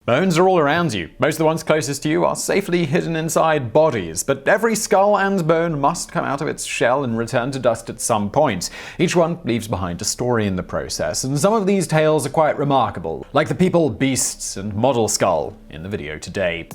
Bones are all around you. Most of the ones closest to you are safely hidden inside bodies, but every skull and bone must come out of its shell and return to dust at some point. Each one leaves behind a story in the process, and some of these tales are quite remarkable, like the people, beasts, and model skull in the video today.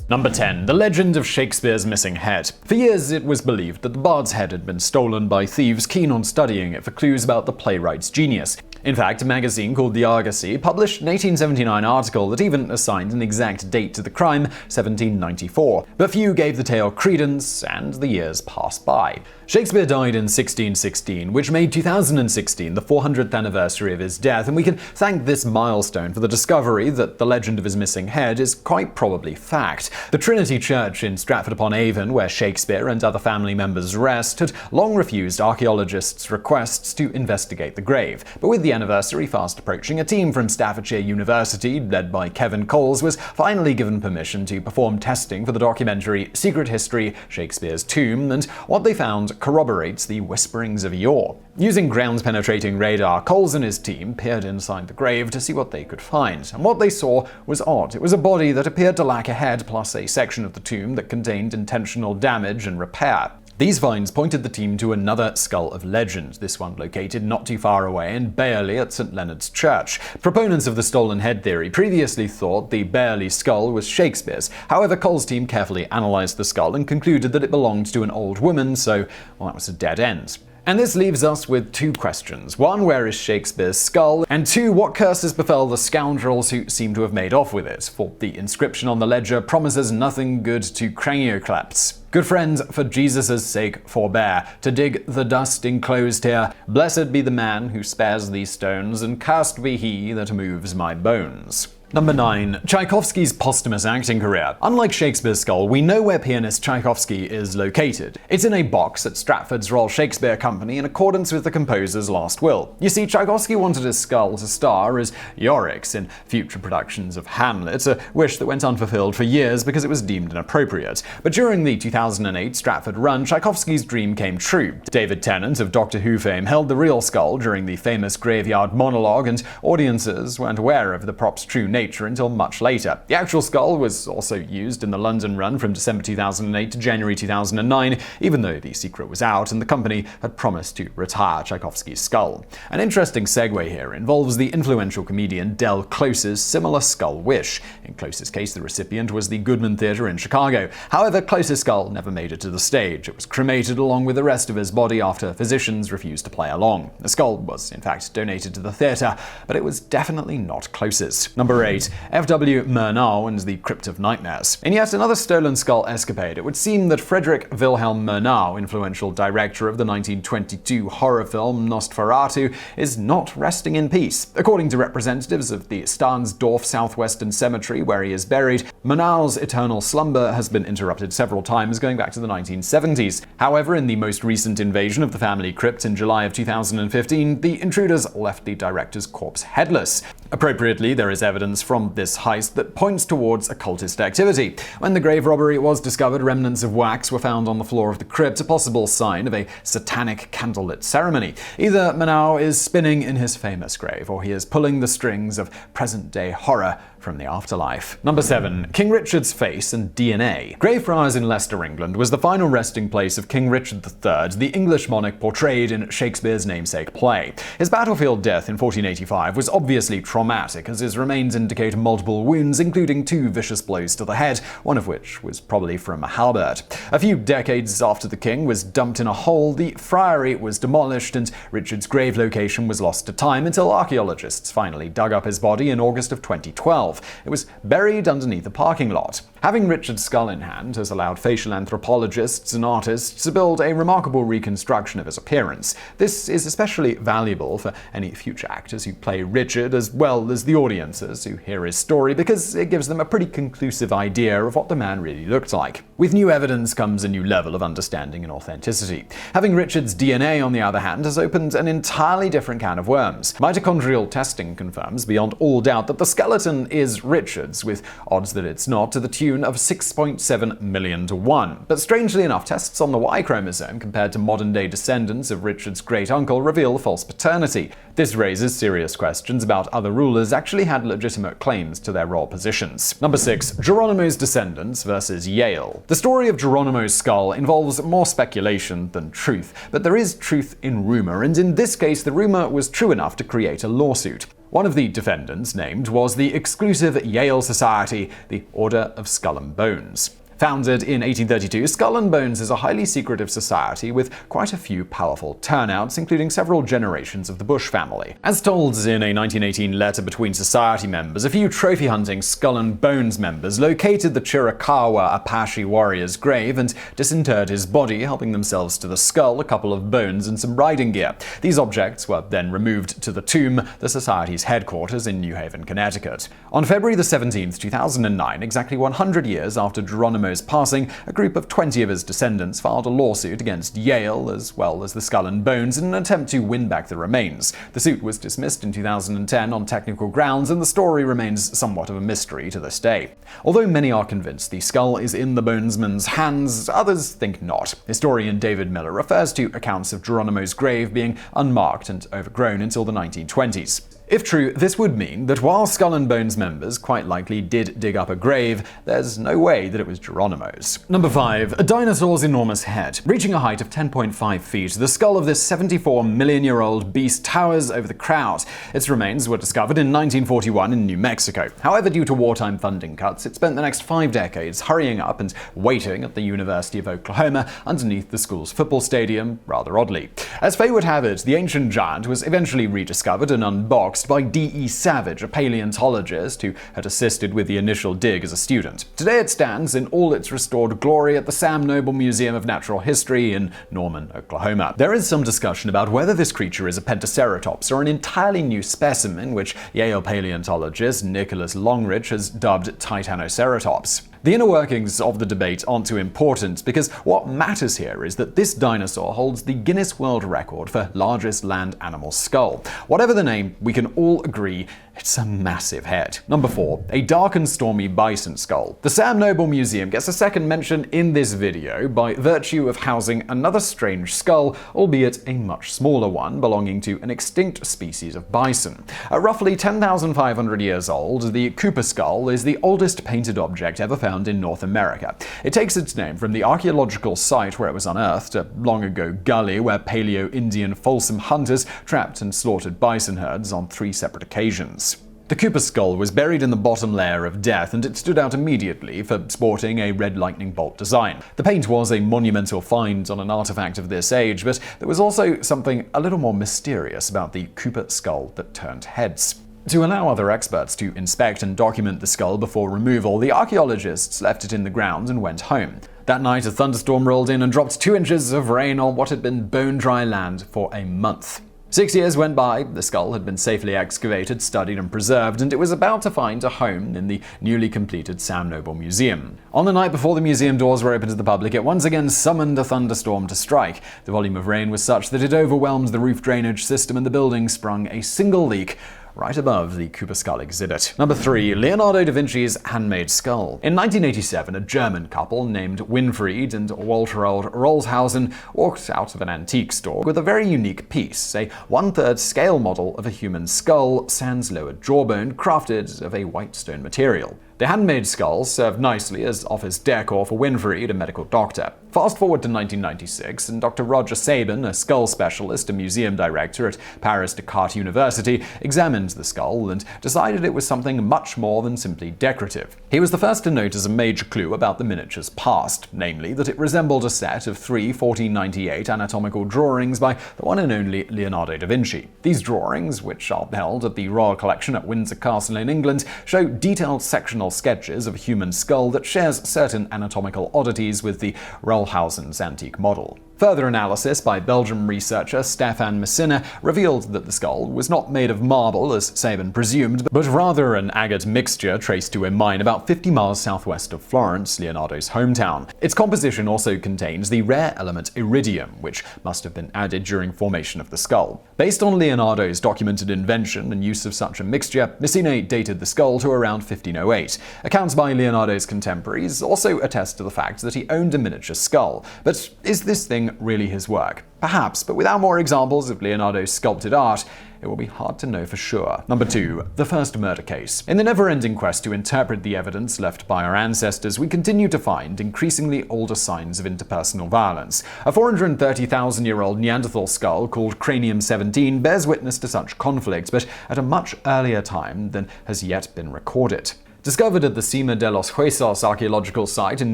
Number 10. The Legend of Shakespeare's Missing Head. For years, it was believed that the bard's head had been stolen by thieves keen on studying it for clues about the playwright's genius. In fact, a magazine called The Argosy published an 1879 article that even assigned an exact date to the crime, 1794. But few gave the tale credence, and the years passed by. Shakespeare died in 1616, which made 2016 the 400th anniversary of his death, and we can thank this milestone for the discovery that the legend of his missing head is quite probably fact. The Trinity Church in Stratford-upon-Avon, where Shakespeare and other family members rest, had long refused archaeologists' requests to investigate the grave. But with the anniversary fast approaching, a team from Staffordshire University, led by Kevin Coles, was finally given permission to perform testing for the documentary Secret History: Shakespeare's Tomb, and what they found corroborates the whisperings of yore. Using ground-penetrating radar, Coles and his team peered inside the grave to see what they could find, and what they saw was odd. It was a body that appeared to lack a head, plus a section of the tomb that contained intentional damage and repair. These finds pointed the team to another skull of legend, this one located not too far away in Bayerley at St Leonard's Church. Proponents of the stolen head theory previously thought the Bayerley skull was Shakespeare's. However, Cole's team carefully analysed the skull and concluded that it belonged to an old woman, so, well, that was a dead end. And this leaves us with two questions. One, where is Shakespeare's skull? And two, what curses befell the scoundrels who seem to have made off with it? For the inscription on the ledger promises nothing good to cranioclaps. Good friend, for Jesus' sake forbear to dig the dust enclosed here. Blessed be the man who spares these stones, and cursed be he that moves my bones. Number 9. Tchaikovsky's posthumous acting career. Unlike Shakespeare's skull, we know where pianist Tchaikovsky is located. It's in a box at Stratford's Royal Shakespeare Company in accordance with the composer's last will. You see, Tchaikovsky wanted his skull to star as Yorick's in future productions of Hamlet, a wish that went unfulfilled for years because it was deemed inappropriate. But during the 2008 Stratford run, Tchaikovsky's dream came true. David Tennant of Doctor Who fame held the real skull during the famous graveyard monologue, and audiences weren't aware of the prop's true nature until much later. The actual skull was also used in the London run from December 2008 to January 2009, even though the secret was out and the company had promised to retire Tchaikovsky's skull. An interesting segue here involves the influential comedian Del Close's similar skull wish. In Close's case, the recipient was the Goodman Theatre in Chicago. However, Close's skull never made it to the stage. It was cremated along with the rest of his body after physicians refused to play along. The skull was, in fact, donated to the theatre, but it was definitely not Close's. Number 8. F.W. Murnau and the Crypt of Nightmares. In yet another stolen skull escapade, it would seem that Friedrich Wilhelm Murnau, influential director of the 1922 horror film Nosferatu, is not resting in peace. According to representatives of the Stahnsdorf Southwestern Cemetery, where he is buried, Murnau's eternal slumber has been interrupted several times going back to the 1970s. However, in the most recent invasion of the family crypt in July of 2015, the intruders left the director's corpse headless. Appropriately, there is evidence from this heist that points towards occultist activity. When the grave robbery was discovered, remnants of wax were found on the floor of the crypt, a possible sign of a satanic candlelit ceremony. Either Murnau is spinning in his famous grave, or he is pulling the strings of present-day horror from the afterlife. Number 7. King Richard's face and DNA. Greyfriars in Leicester, England, was the final resting place of King Richard III, the English monarch portrayed in Shakespeare's namesake play. His battlefield death in 1485 was obviously traumatic, as his remains indicate multiple wounds, including 2 vicious blows to the head, one of which was probably from a halberd. A few decades after the king was dumped in a hole, the friary was demolished and Richard's grave location was lost to time until archaeologists finally dug up his body in August of 2012. It was buried underneath a parking lot. Having Richard's skull in hand has allowed facial anthropologists and artists to build a remarkable reconstruction of his appearance. This is especially valuable for any future actors who play Richard, as well as the audiences who hear his story, because it gives them a pretty conclusive idea of what the man really looked like. With new evidence comes a new level of understanding and authenticity. Having Richard's DNA, on the other hand, has opened an entirely different can of worms. Mitochondrial testing confirms beyond all doubt that the skeleton is Richard's, with odds that it's not to the tune tune of 6.7 million to 1. But strangely enough, tests on the Y chromosome compared to modern-day descendants of Richard's great-uncle reveal false paternity. This raises serious questions about other rulers actually had legitimate claims to their royal positions. Number 6. Geronimo's descendants versus Yale. The story of Geronimo's skull involves more speculation than truth, but there is truth in rumor, and in this case the rumor was true enough to create a lawsuit. One of the defendants named was the exclusive Yale Society, the Order of Skull and Bones. Founded in 1832, Skull and Bones is a highly secretive society with quite a few powerful turnouts, including several generations of the Bush family. As told in a 1918 letter between society members, a few trophy-hunting Skull and Bones members located the Chiricahua Apache warrior's grave and disinterred his body, helping themselves to the skull, a couple of bones, and some riding gear. These objects were then removed to the Tomb, the society's headquarters in New Haven, Connecticut. On February 17, 2009, exactly 100 years after Geronimo's passing, a group of 20 of his descendants filed a lawsuit against Yale, as well as the Skull and Bones, in an attempt to win back the remains. The suit was dismissed in 2010 on technical grounds, and the story remains somewhat of a mystery to this day. Although many are convinced the skull is in the bonesman's hands, others think not. Historian David Miller refers to accounts of Geronimo's grave being unmarked and overgrown until the 1920s. If true, this would mean that while Skull and Bones members quite likely did dig up a grave, there's no way that it was Geronimo's. Number 5. A dinosaur's enormous head. Reaching a height of 10.5 feet, the skull of this 74-million-year-old beast towers over the crowd. Its remains were discovered in 1941 in New Mexico. However, due to wartime funding cuts, it spent the next 5 decades hurrying up and waiting at the University of Oklahoma underneath the school's football stadium, rather oddly. As fate would have it, the ancient giant was eventually rediscovered and unboxed by D.E. Savage, a paleontologist who had assisted with the initial dig as a student. Today it stands in all its restored glory at the Sam Noble Museum of Natural History in Norman, Oklahoma. There is some discussion about whether this creature is a Pentaceratops or an entirely new specimen, which Yale paleontologist Nicholas Longrich has dubbed Titanoceratops. The inner workings of the debate aren't too important, because what matters here is that this dinosaur holds the Guinness World Record for largest land animal skull. Whatever the name, we can all agree it's a massive head. Number 4. A dark and stormy bison skull. The Sam Noble Museum gets a second mention in this video by virtue of housing another strange skull, albeit a much smaller one, belonging to an extinct species of bison. At roughly 10,500 years old, the Cooper skull is the oldest painted object ever found in North America. It takes its name from the archaeological site where it was unearthed, a long-ago gully where Paleo-Indian Folsom hunters trapped and slaughtered bison herds on 3 separate occasions. The Cooper skull was buried in the bottom layer of death, and it stood out immediately for sporting a red lightning bolt design. The paint was a monumental find on an artifact of this age, but there was also something a little more mysterious about the Cooper skull that turned heads. To allow other experts to inspect and document the skull before removal, the archaeologists left it in the ground and went home. That night, a thunderstorm rolled in and dropped 2 inches of rain on what had been bone-dry land for a month. 6 years went by, the skull had been safely excavated, studied, and preserved, and it was about to find a home in the newly completed Sam Noble Museum. On the night before the museum doors were open to the public, it once again summoned a thunderstorm to strike. The volume of rain was such that it overwhelmed the roof drainage system, and the building sprung a single leak right above the Cooper skull exhibit. Number 3. Leonardo da Vinci's Handmade skull. In 1987, a German couple named Winfried and Waltraud Rollshausen walked out of an antique store with a very unique piece, a 1/3 scale model of a human skull, sans lower jawbone, crafted of a white stone material. The handmade skull served nicely as office decor for Winfried, a medical doctor. Fast forward to 1996, and Dr. Roger Sabin, a skull specialist and museum director at Paris Descartes University, examined the skull and decided it was something much more than simply decorative. He was the first to notice a major clue about the miniature's past, namely that it resembled a set of 3 1498 anatomical drawings by the one and only Leonardo da Vinci. These drawings, which are held at the Royal Collection at Windsor Castle in England, show detailed sectional sketches of a human skull that shares certain anatomical oddities with the Rollhausen's antique model. Further analysis by Belgian researcher Stefan Messina revealed that the skull was not made of marble, as Sabin presumed, but rather an agate mixture traced to a mine about 50 miles southwest of Florence, Leonardo's hometown. Its composition also contains the rare element iridium, which must have been added during formation of the skull. Based on Leonardo's documented invention and use of such a mixture, Messina dated the skull to around 1508. Accounts by Leonardo's contemporaries also attest to the fact that he owned a miniature skull. But is this thing really his work? Perhaps, but without more examples of Leonardo's sculpted art, it will be hard to know for sure. Number 2. The first murder case. In the never-ending quest to interpret the evidence left by our ancestors, we continue to find increasingly older signs of interpersonal violence. A 430,000-year-old Neanderthal skull called Cranium 17 bears witness to such conflict, but at a much earlier time than has yet been recorded. Discovered at the Cima de los Huesos archaeological site in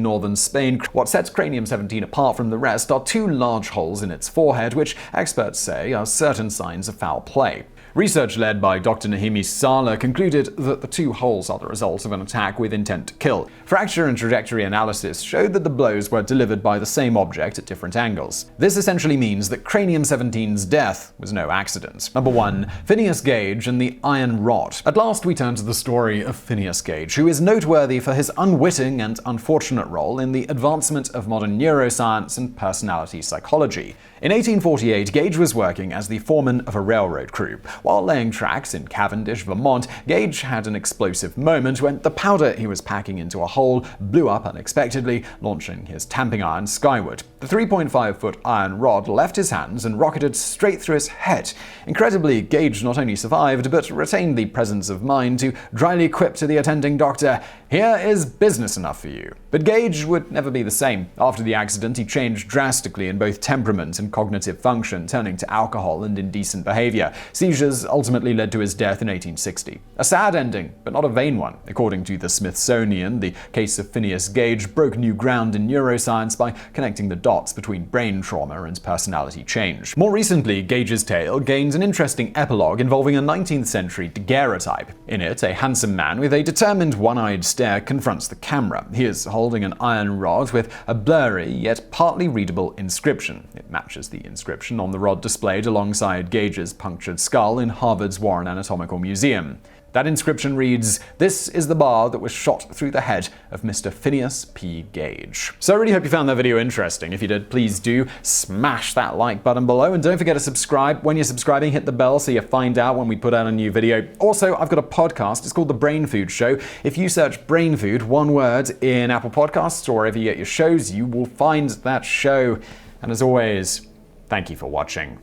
northern Spain, what sets Cranium 17 apart from the rest are 2 large holes in its forehead, which experts say are certain signs of foul play. Research led by Dr. Nahimi Sala concluded that the 2 holes are the result of an attack with intent to kill. Fracture and trajectory analysis showed that the blows were delivered by the same object at different angles. This essentially means that Cranium 17's death was no accident. Number 1. Phineas Gage and the Iron Rod. At last we turn to the story of Phineas Gage, who is noteworthy for his unwitting and unfortunate role in the advancement of modern neuroscience and personality psychology. In 1848, Gage was working as the foreman of a railroad crew. While laying tracks in Cavendish, Vermont, Gage had an explosive moment when the powder he was packing into a hole blew up unexpectedly, launching his tamping iron skyward. The 3.5-foot iron rod left his hands and rocketed straight through his head. Incredibly, Gage not only survived, but retained the presence of mind to dryly quip to the attending doctor, "Here is business enough for you." But Gage would never be the same. After the accident, he changed drastically in both temperament and cognitive function, turning to alcohol and indecent behavior. Seizures ultimately led to his death in 1860. A sad ending, but not a vain one. According to the Smithsonian, the case of Phineas Gage broke new ground in neuroscience by connecting the dots between brain trauma and personality change. More recently, Gage's tale gained an interesting epilogue involving a 19th century daguerreotype. In it, a handsome man with a determined one-eyed stare confronts the camera. He is holding an iron rod with a blurry yet partly readable inscription. It matches the inscription on the rod displayed alongside Gage's punctured skull in Harvard's Warren Anatomical Museum. That inscription reads, "This is the bar that was shot through the head of Mr. Phineas P. Gage." So I really hope you found that video interesting. If you did, please do smash that like button below, and don't forget to subscribe. When you're subscribing, hit the bell so you find out when we put out a new video. Also, I've got a podcast. It's called The BrainFood Show. If you search BrainFood, one word, in Apple Podcasts or wherever you get your shows, you will find that show. And as always, thank you for watching.